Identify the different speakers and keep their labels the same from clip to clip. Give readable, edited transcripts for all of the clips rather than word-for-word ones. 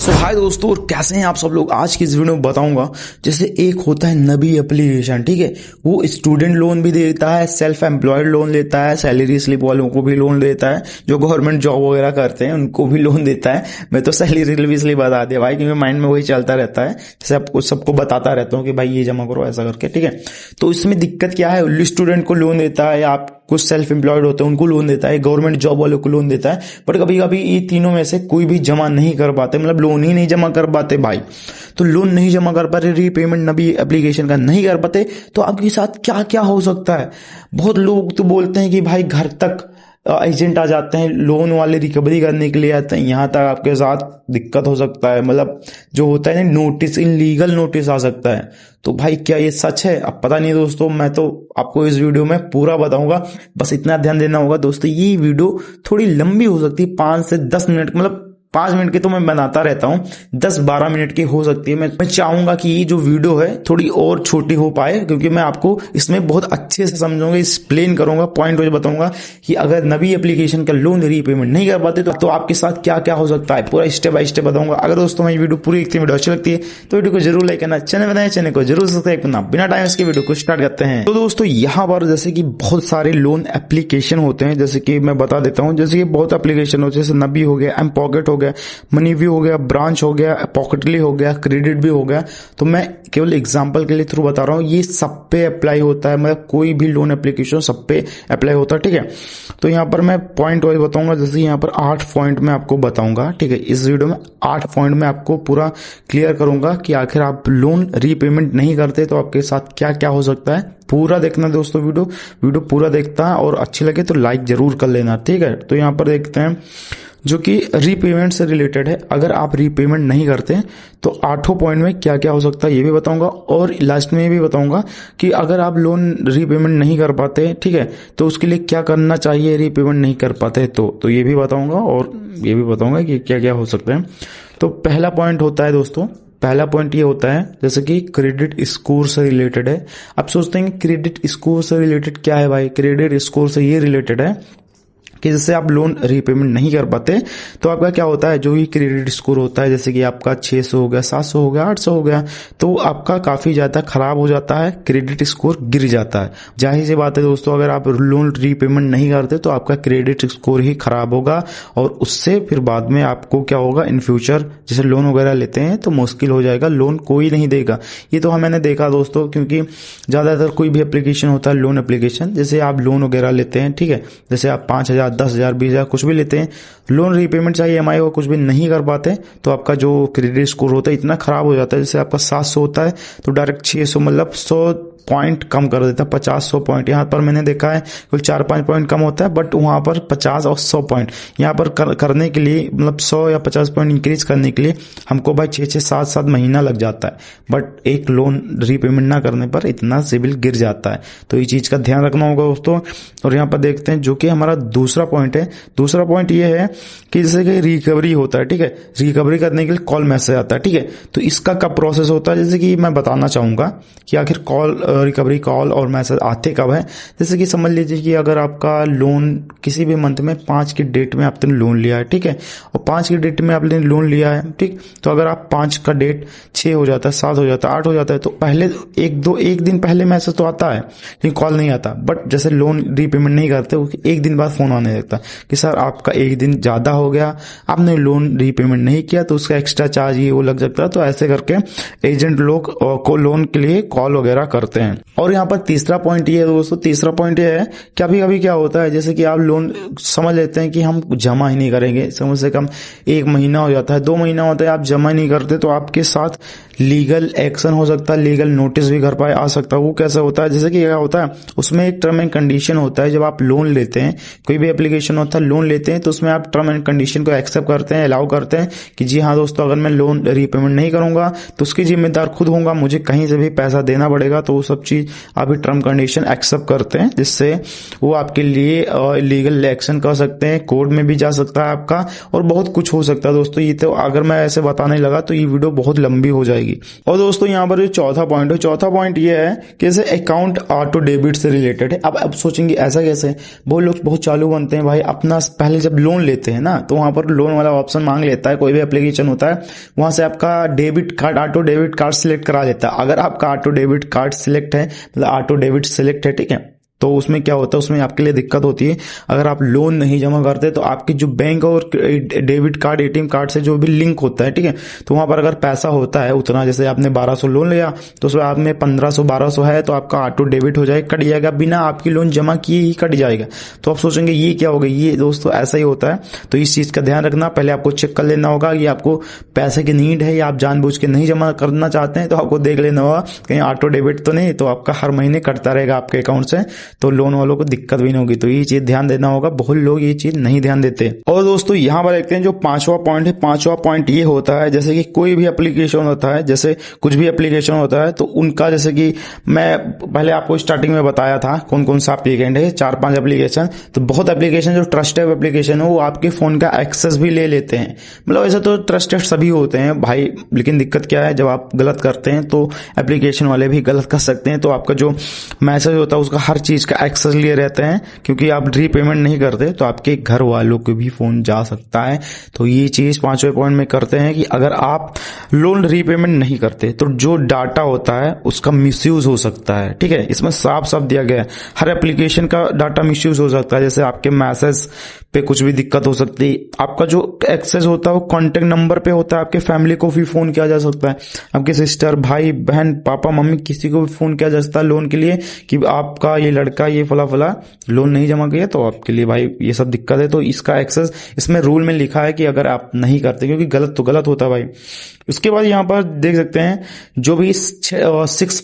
Speaker 1: सो हाय दोस्तों, और कैसे हैं आप सब लोग। आज की इस वीडियो में बताऊंगा जैसे एक होता है नबी एप्लीकेशन, ठीक है। वो स्टूडेंट लोन भी देता है, सेल्फ एम्प्लॉयड लोन लेता है, सैलरी स्लिप वालों को भी लोन देता है, जो गवर्नमेंट जॉब वगैरह करते हैं उनको भी लोन देता है। मैं तो सैलरी स्लिप बता दिया भाई, क्योंकि माइंड में वही चलता रहता है। जैसे आपको सबको बताता रहता हूँ कि भाई ये जमा करो ऐसा करके, ठीक है। तो इसमें दिक्कत क्या है, स्टूडेंट को लोन देता है, आप कुछ सेल्फ एम्प्लॉयड होते हैं उनको लोन देता है, गवर्नमेंट जॉब वालों को लोन देता है। बट कभी कभी ये तीनों में से कोई भी जमा नहीं कर पाते, मतलब लोन ही नहीं जमा कर पाते भाई। तो लोन नहीं जमा कर पाते, रीपेमेंट नबी एप्लीकेशन का नहीं कर पाते, तो आपके साथ क्या क्या हो सकता है। बहुत लोग तो बोलते हैं कि भाई घर तक एजेंट आ जाते हैं, लोन वाले रिकवरी करने के लिए आते हैं, यहाँ तक आपके साथ दिक्कत हो सकता है। मतलब जो होता है ना नोटिस, इनलीगल नोटिस आ सकता है। तो भाई क्या ये सच है? अब पता नहीं दोस्तों, मैं तो आपको इस वीडियो में पूरा बताऊंगा। बस इतना ध्यान देना होगा दोस्तों, ये वीडियो थोड़ी लंबी हो सकती है, 5 से 10 मिनट, मतलब 5 मिनट की तो मैं बनाता रहता हूँ, 10-12 मिनट की हो सकती है। मैं चाहूंगा कि ये जो वीडियो है थोड़ी और छोटी हो पाए, क्योंकि मैं आपको इसमें बहुत अच्छे से समझाऊंगा, एक्सप्लेन करूंगा, पॉइंट वाइज बताऊंगा कि अगर नबी एप्लीकेशन का लोन रीपेमेंट नहीं कर पाते तो आपके साथ क्या क्या हो सकता है, पूरा स्टेप बाय स्टेप बताऊंगा। अगर दोस्तों मैं वीडियो पूरी देखते वीडियो अच्छी लगती है तो वीडियो को जरूर लाइक करना, चैनल बनाए चैनल को जरूर सब्सक्राइब करना। बिना टाइम इसके वीडियो को स्टार्ट करते हैं। तो दोस्तों यहाँ पर जैसे कि बहुत सारे लोन एप्लीकेशन होते हैं, जैसे कि मैं बता देता हूँ। जैसे कि बहुत एप्लीकेशन होते हैं, जैसे नबी हो गया, एम पॉकेट हो गया, मनी हो गया, ब्रांच हो गया, पॉकेटली हो गया, क्रेडिट भी हो गया। तो मैं केवल एग्जांपल के लिए थ्रू बता रहा हूं, ये सब पे अप्लाई होता है, मतलब कोई भी लोन एप्लीकेशन सब पे अप्लाई होता है, ठीक है। तो यहां पर मैं पॉइंट वाइज बताऊंगा, जैसे यहां पर 8 पॉइंट में आपको बताऊंगा, ठीक है। इस वीडियो में 8 पॉइंट में आपको पूरा क्लियर करूंगा कि आखिर आप लोन रीपेमेंट नहीं करते तो आपके साथ क्या क्या हो सकता है। पूरा देखना दोस्तों, वीडियो पूरा देखता है, और अच्छी लगे तो लाइक जरूर कर लेना, ठीक है। तो यहां पर देखते हैं जो कि रीपेमेंट से रिलेटेड है। अगर आप रीपेमेंट नहीं करते तो 8 पॉइंट में क्या क्या हो सकता है ये भी बताऊंगा, और लास्ट में भी बताऊंगा कि अगर आप लोन रीपेमेंट नहीं कर पाते, ठीक है, तो उसके लिए क्या करना चाहिए रीपेमेंट नहीं कर पाते तो ये भी बताऊंगा, और ये भी बताऊंगा कि क्या क्या हो सकते हैं। तो पहला पॉइंट होता है दोस्तों, पहला पॉइंट ये होता है जैसे कि क्रेडिट स्कोर से रिलेटेड है। आप सोचते हैं क्रेडिट स्कोर से रिलेटेड क्या है भाई? क्रेडिट स्कोर से ये रिलेटेड है कि जैसे आप लोन रीपेमेंट नहीं कर पाते तो आपका क्या होता है, जो ही क्रेडिट स्कोर होता है, जैसे कि आपका 600 हो गया, 700 हो गया, 800 हो गया, तो आपका काफी ज्यादा खराब हो जाता है, क्रेडिट स्कोर गिर जाता है। जाहिर सी बात है दोस्तों, अगर आप लोन रीपेमेंट नहीं करते तो आपका क्रेडिट स्कोर ही खराब होगा, और उससे फिर बाद में आपको क्या होगा, इन फ्यूचर जैसे लोन वगैरह लेते हैं तो मुश्किल हो जाएगा, लोन कोई नहीं देगा। ये तो मैंने देखा दोस्तों, क्योंकि ज्यादातर कोई भी एप्लीकेशन होता है लोन एप्लीकेशन, जैसे आप लोन वगैरह लेते हैं, ठीक है, जैसे आप 5,000, 10,000, 20,000 कुछ भी लेते हैं, लोन रीपेमेंट चाहिए, EMI हो, कुछ भी नहीं कर पाते तो आपका जो क्रेडिट स्कोर होता है इतना खराब हो जाता है। जैसे आपका 700 होता है तो डायरेक्ट 600, मतलब 100 पॉइंट कम कर देता है, 50-100 पॉइंट। यहाँ पर मैंने देखा है कुल 4-5 पॉइंट कम होता है, बट वहां पर 50 और 100 पॉइंट यहाँ पर करने के लिए, मतलब 100 या 50 पॉइंट इंक्रीज करने के लिए हमको भाई 6-6, 7-7 महीना लग जाता है। बट एक लोन रीपेमेंट ना करने पर इतना सिविल गिर जाता है, तो ये चीज का ध्यान रखना होगा दोस्तों। और यहाँ पर देखते हैं जो कि हमारा दूसरा पॉइंट है। दूसरा पॉइंट ये है कि जैसे कि रिकवरी होता है, ठीक है, रिकवरी करने के लिए कॉल मैसेज आता है, ठीक है। तो इसका कब प्रोसेस होता है, जैसे कि मैं बताना चाहूंगा कि आखिर कॉल रिकवरी कॉल और मैसेज आते कब है। जैसे कि समझ लीजिए कि अगर आपका लोन किसी भी मंथ में 5 की डेट में आपने लोन लिया है, ठीक है, और 5 की डेट में आपने लोन लिया है, ठीक, तो अगर आप 5 का डेट 6 हो जाता है, 7 हो जाता है, 8 हो जाता है, तो पहले एक दिन पहले मैसेज तो आता है लेकिन कॉल नहीं आता। बट जैसे लोन रीपेमेंट नहीं करते, एक दिन बाद फोन आने लगता कि सर आपका एक दिन ज्यादा हो गया, आपने लोन रीपेमेंट नहीं किया तो उसका एक्स्ट्रा चार्ज ये वो लग सकता है। तो ऐसे करके एजेंट लोग को लोन के लिए कॉल वगैरह करते हैं। और यहाँ पर तीसरा पॉइंट ये है दोस्तों, तीसरा पॉइंट ये है कि अभी क्या होता है, जैसे कि आप लोन समझ लेते हैं कि हम जमा ही नहीं करेंगे, कम से कम 1 महीना हो जाता है, 2 महीना होता है, आप जमा नहीं करते तो आपके साथ लीगल एक्शन हो सकता है, लीगल नोटिस भी घर पर आ सकता है। वो कैसा होता है, जैसे कि क्या होता है, उसमें एक टर्म एंड कंडीशन होता है। जब आप लोन लेते हैं, कोई भी एप्लीकेशन होता है, लोन लेते हैं तो उसमें आप टर्म एंड कंडीशन को एक्सेप्ट करते हैं, अलाउ करते हैं कि जी हाँ दोस्तों, अगर मैं लोन रीपेमेंट नहीं करूंगा तो उसकी जिम्मेदार खुद होऊंगा, मुझे कहीं से भी पैसा देना पड़ेगा तो सब चीज अभी टर्म कंडीशन एक्सेप्ट करते हैं, जिससे वो आपके लिए लीगल एक्शन कर सकते हैं, कोर्ट में भी जा सकता है आपका, और बहुत कुछ हो सकता है दोस्तों। ये तो अगर मैं ऐसे बताने लगा तो ये वीडियो बहुत लंबी हो जाएगी। और दोस्तों यहाँ पर जो चौथा पॉइंट ये है कि जैसे अकाउंट ऑटो डेबिट से रिलेटेड है। अब सोचेंगे ऐसा कैसे, बहुत लोग बहुत चालू बनते हैं भाई, अपना पहले जब लोन लेते हैं ना तो वहां पर लोन वाला ऑप्शन मांग लेता है, कोई भी एप्लीकेशन होता है वहां से आपका debit card, auto debit card select करा लेता है। अगर आपका ऑटो डेबिट कार्ड सिलेक्ट है, मतलब ऑटो डेबिट सिलेक्ट है, ठीक है, तो उसमें क्या होता है, उसमें आपके लिए दिक्कत होती है। अगर आप लोन नहीं जमा करते तो आपकी जो बैंक और डेबिट कार्ड, एटीएम कार्ड से जो भी लिंक होता है, ठीक है, तो वहां पर अगर पैसा होता है उतना, जैसे आपने 1200 लोन लिया तो उसमें आप में 1500-1200 है तो आपका ऑटो डेबिट हो जाएगा, कट जाएगा, बिना आपकी लोन जमा किए ही कट जाएगा। तो आप सोचेंगे ये क्या होगा, ये दोस्तों ऐसा ही होता है। तो इस चीज का ध्यान रखना, पहले आपको चेक कर लेना होगा कि आपको पैसे की नीड है या आप जानबूझ के नहीं जमा करना चाहते हैं, तो आपको देख लेना होगा कहीं ऑटो डेबिट तो नहीं, तो आपका हर महीने कटता रहेगा आपके अकाउंट से, तो लोन वालों को दिक्कत भी नहीं होगी। तो ये चीज ध्यान देना होगा, बहुत लोग ये चीज नहीं ध्यान देते। और दोस्तों यहाँ पर देखते हैं जो पांचवा पॉइंट है, पांचवा पॉइंट ये होता है जैसे कि कोई भी एप्लीकेशन होता है, जैसे कुछ भी एप्लीकेशन होता है तो उनका, जैसे कि मैं पहले आपको स्टार्टिंग में बताया था कौन कौन सा एप्लीकेशन है, 4-5 एप्लीकेशन। तो बहुत एप्लीकेशन जो ट्रस्टेड एप्लीकेशन है वो आपके फोन का एक्सेस भी ले लेते हैं। मतलब ऐसे तो ट्रस्टेड सभी होते हैं भाई, लेकिन दिक्कत क्या है, जब आप गलत करते हैं तो एप्लीकेशन वाले भी गलत कर सकते हैं। तो आपका जो मैसेज होता है उसका हर चीज का एक्सेस लिए रहते हैं, क्योंकि आप रीपेमेंट नहीं करते तो आपके घर वालों को भी फोन जा सकता है। तो ये चीज 5वें पॉइंट में करते हैं कि अगर आप लोन रीपेमेंट नहीं करते तो जो डाटा होता है उसका मिसयूज हो सकता है, ठीक है। इसमें साफ साफ दिया गया है हर एप्लीकेशन का डाटा मिसयूज हो सकता है। जैसे आपके मैसेज पे कुछ भी दिक्कत हो सकती है, आपका जो एक्सेस होता है वो कॉन्टेक्ट नंबर पे होता है, आपके फैमिली को भी फोन किया जा सकता है, आपके सिस्टर, भाई बहन, पापा मम्मी, किसी को भी फोन किया जा सकता है लोन के लिए कि आपका ये लड़का ये फला लोन नहीं जमा किया, तो आपके लिए भाई ये सब दिक्कत है। तो इसका एक्सेस इसमें रूल में लिखा है कि अगर आप नहीं करते, क्योंकि गलत तो गलत होता है भाई। उसके बाद यहाँ पर देख सकते हैं जो भी 6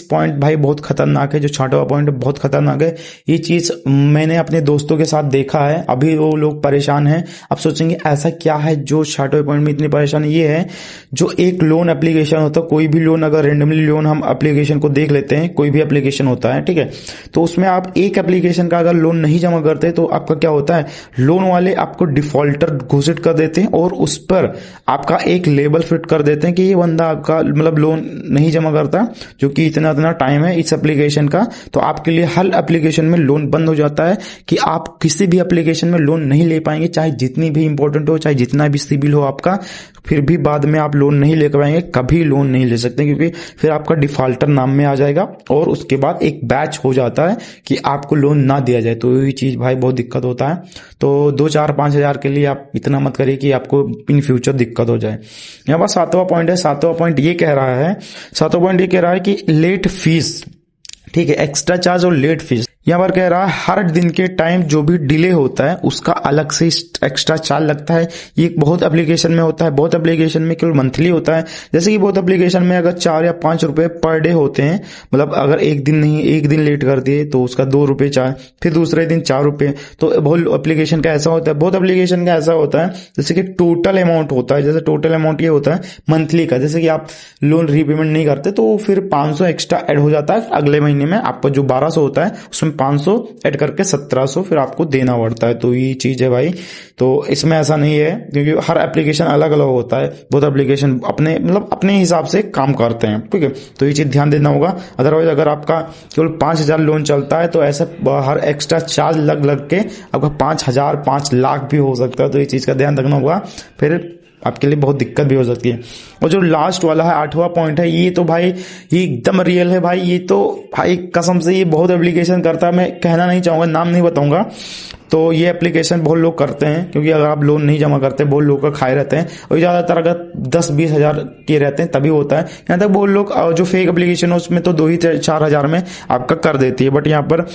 Speaker 1: पॉइंट भाई बहुत खतरनाक है, जो 6वां पॉइंट बहुत खतरनाक है। ये चीज मैंने अपने दोस्तों के साथ देखा है, अभी वो लोग परेशान हैं। अब सोचेंगे ऐसा क्या है जो 6वें पॉइंट में इतनी परेशानी, ये है जो एक लोन एप्लीकेशन होता है, कोई भी लोन, अगर रेंडमली लोन हम एप्लीकेशन को देख लेते हैं, कोई भी एप्लीकेशन होता है, ठीक है, तो उसमें आप एक एप्लीकेशन का अगर लोन नहीं जमा करते तो आपका क्या होता है, लोन वाले आपको डिफॉल्टर घोषित कर देते हैं और उस पर आपका एक लेबल फिट कर देते हैं कि ये बंदा आपका मतलब लोन नहीं जमा करता, जो कि इतना इतना टाइम है इस एप्लीकेशन का। तो आपके लिए हर एप्लीकेशन में लोन बंद हो जाता है कि आप किसी भी एप्लीकेशन में लोन नहीं ले पाएंगे, चाहे जितनी भी इंपॉर्टेंट हो, चाहे जितना भी सिबिल हो आपका, फिर भी बाद में आप लोन नहीं ले पाएंगे, कभी लोन नहीं ले सकते, क्योंकि फिर आपका डिफॉल्टर नाम में आ जाएगा और उसके बाद एक बैच हो जाता है कि आपको लोन ना दिया जाए। तो ये चीज भाई बहुत दिक्कत होता है। तो 2-4-5 हजार के लिए आप इतना मत करिए कि आपको इन फ्यूचर दिक्कत हो जाए। यहाँ पर 7वां पॉइंट है, 7वां पॉइंट ये कह रहा है कि लेट फीस, ठीक है, एक्स्ट्रा चार्ज और लेट फीस। यहाँ पर कह रहा है हर दिन के टाइम जो भी डिले होता है उसका अलग से एक्स्ट्रा चार्ज लगता है। ये बहुत एप्लीकेशन में होता है, बहुत एप्लीकेशन में केवल मंथली होता है। जैसे कि बहुत एप्लीकेशन में अगर 4 या 5 रुपए पर डे होते हैं, मतलब अगर एक दिन लेट कर दिए तो उसका 2 रुपए चार्ज, फिर दूसरे दिन 4 रुपए। तो बहुत एप्लीकेशन का ऐसा होता है, बहुत एप्लीकेशन का ऐसा होता है जैसे कि टोटल अमाउंट होता है। जैसे टोटल अमाउंट ये होता है मंथली का, जैसे कि आप लोन रीपेमेंट नहीं करते तो फिर 500 एक्स्ट्रा ऐड हो जाता है अगले महीने में। आपका जो 1200 होता है उसमें 500 ऐड करके 1700 फिर आपको देना पड़ता है। तो ये चीज है भाई। तो इसमें ऐसा नहीं है, क्योंकि हर एप्लीकेशन अलग अलग होता है, बहुत एप्लीकेशन अपने हिसाब से काम करते हैं, ठीक है। तो ये चीज ध्यान देना होगा। अदरवाइज अगर आपका केवल 5000 लोन चलता है तो ऐसा हर एक्स्ट्रा चार्ज लग के आपका 5000 5 लाख भी हो सकता है। तो ये चीज का ध्यान रखना होगा, फिर आपके लिए बहुत दिक्कत भी हो सकती है। और जो लास्ट वाला है 8वां पॉइंट है, ये तो भाई ये एकदम रियल है भाई। ये तो भाई कसम से ये बहुत एप्लीकेशन करता है, मैं कहना नहीं चाहूंगा, नाम नहीं बताऊंगा। तो ये एप्लीकेशन बहुत लोग करते हैं, क्योंकि अगर आप लोन नहीं जमा करते बहुत लोग का खाए रहते हैं, और ज्यादातर अगर 10-20 हजार के रहते हैं तभी होता है। यहाँ तक बहुत लोग जो फेक एप्लीकेशन है उसमें तो 2-4 हजार में आपका कर देती है। बट यहाँ पर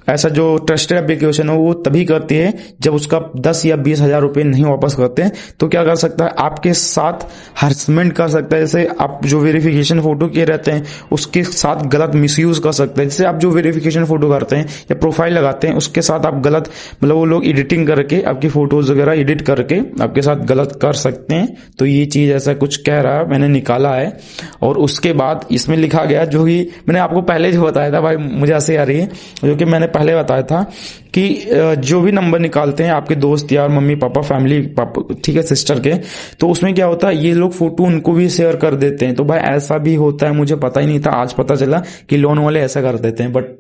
Speaker 1: ऐसा जो ट्रस्टेड एप्लीकेशन है वो तभी करती है जब उसका 10 या 20 हजार रुपये नहीं वापस करते हैं। तो क्या कर सकता है, आपके साथ हरासमेंट कर सकता है। जैसे आप जो वेरिफिकेशन फोटो किए रहते हैं उसके साथ गलत मिसयूज कर सकते हैं। जैसे आप जो वेरिफिकेशन फोटो करते हैं या प्रोफाइल लगाते हैं उसके साथ आप गलत, मतलब वो लोग एडिटिंग करके आपकी फोटोज वगैरह एडिट करके आपके साथ गलत कर सकते हैं। तो ये चीज ऐसा कुछ कह रहा है, मैंने निकाला है। और उसके बाद इसमें लिखा गया, जो कि मैंने आपको पहले जो बताया था भाई, मुझे हंसी आ रही है, जो कि मैंने पहले बताया था कि जो भी नंबर निकालते हैं आपके दोस्त यार, मम्मी पापा, फैमिली, पापा, ठीक है, सिस्टर के, तो उसमें क्या होता है ये लोग फोटो उनको भी शेयर कर देते हैं। तो भाई ऐसा भी होता है, मुझे पता ही नहीं था, आज पता चला कि लोन वाले ऐसा कर देते हैं। बट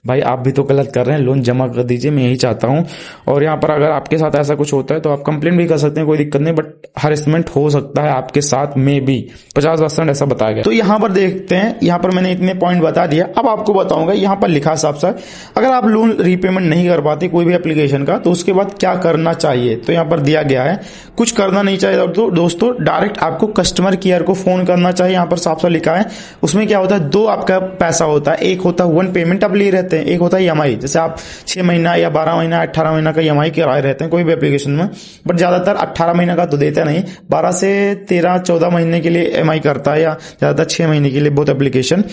Speaker 1: भाई आप भी तो गलत कर रहे हैं, लोन जमा कर दीजिए, मैं यही चाहता हूं। और यहाँ पर अगर आपके साथ ऐसा कुछ होता है तो आप कंप्लेंट भी कर सकते हैं, कोई दिक्कत नहीं, बट हरेसमेंट हो सकता है आपके साथ में भी 50% ऐसा बताया गया। तो यहाँ पर देखते हैं, यहाँ पर मैंने इतने पॉइंट बता दिया। अब आपको बताऊंगा, यहाँ पर लिखा साफ साफ, अगर आप लोन रीपेमेंट नहीं कर पाते कोई भी एप्लीकेशन का तो उसके बाद क्या करना चाहिए। तो यहाँ पर दिया गया है, कुछ करना नहीं चाहिए दोस्तों, डायरेक्ट आपको कस्टमर केयर को फोन करना चाहिए। यहाँ पर साफ साफ लिखा है। उसमें क्या होता है, दो आपका पैसा होता है, एक होता है वन पेमेंट आप ले रहते हैं, एक होता है ईएमआई। जैसे आप 6 महीना या 12 महीना 18 महीना का ईएमआई कराए रहते हैं कोई भी एप्लीकेशन में, बट ज्यादातर 18 महीना का तो देता नहीं, 12 से 13-14 महीने के लिए ईएमआई करता है, या ज्यादातर 6 महीने के लिए बहुत एप्लीकेशन।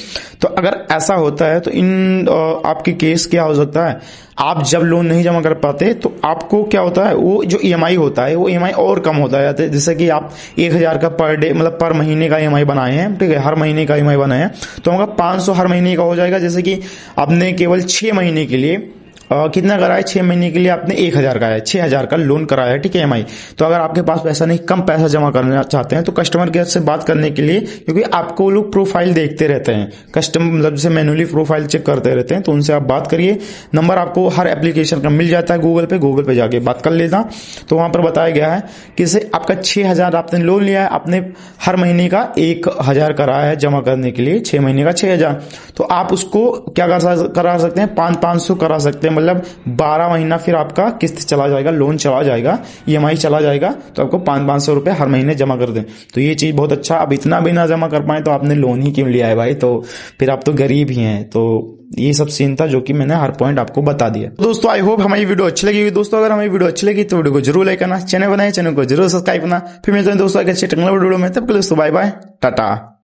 Speaker 1: तो अगर ऐसा होता है तो इन आपके केस क्या हो सकता है, आप जब लोन नहीं जमा कर पाते तो आपको क्या होता है, वो जो ईएमआई होता है वो ईएमआई और कम होता है। जैसे कि आप 1000 का पर डे, मतलब पर महीने का ईएमआई बनाए हैं, ठीक है, हर महीने का ईएमआई बनाए हैं, तो होगा 500 हर महीने का हो जाएगा। जैसे कि आपने केवल 6 महीने के लिए कितना कराया, 6 महीने के लिए आपने 1000 का है, 6000 का लोन कराया है, ठीक है, ईएमआई। तो अगर आपके पास पैसा नहीं, कम पैसा जमा करना चाहते हैं तो कस्टमर केयर से बात करने के लिए, क्योंकि आपको लोग प्रोफाइल देखते रहते हैं, कस्टमर मतलब जैसे मैनुअली प्रोफाइल चेक करते रहते हैं, तो उनसे आप बात करिए। नंबर आपको हर एप्लीकेशन का मिल जाता है गूगल पे जाके बात कर लेना। तो वहां पर बताया गया है कि जैसे आपका 6000 आपने लोन लिया है, आपने हर महीने का 1000 कराया है जमा करने के लिए, 6 महीने का 6000, तो आप उसको क्या करा सकते हैं, 500 करा सकते हैं, मतलब 12 महीना फिर आपका किस्त चला जाएगा, लोन चला जाएगा, ईएमआई चला जाएगा, तो आपको 500 रुपए हर महीने जमा कर दें। तो ये चीज बहुत अच्छा। अब इतना भी ना जमा कर पाए तो आपने लोन ही क्यों लिया है भाई, तो फिर आप तो गरीब ही हैं। तो ये सब सीन था जो कि मैंने हर पॉइंट आपको बता दिया। दोस्तों आई होप हमारी वीडियो अच्छी लगी। दोस्तों अगर हमारी वीडियो अच्छी लगी तो वीडियो को जरूर लाइक करना, चैनल बनाए, चैनल को जरूर सब्सक्राइब करना। फिर मिलते हैं दोस्तों अच्छे टेक्नोलॉजी वीडियो में, तब के लिए दोस्तों बाय बाय, टाटा।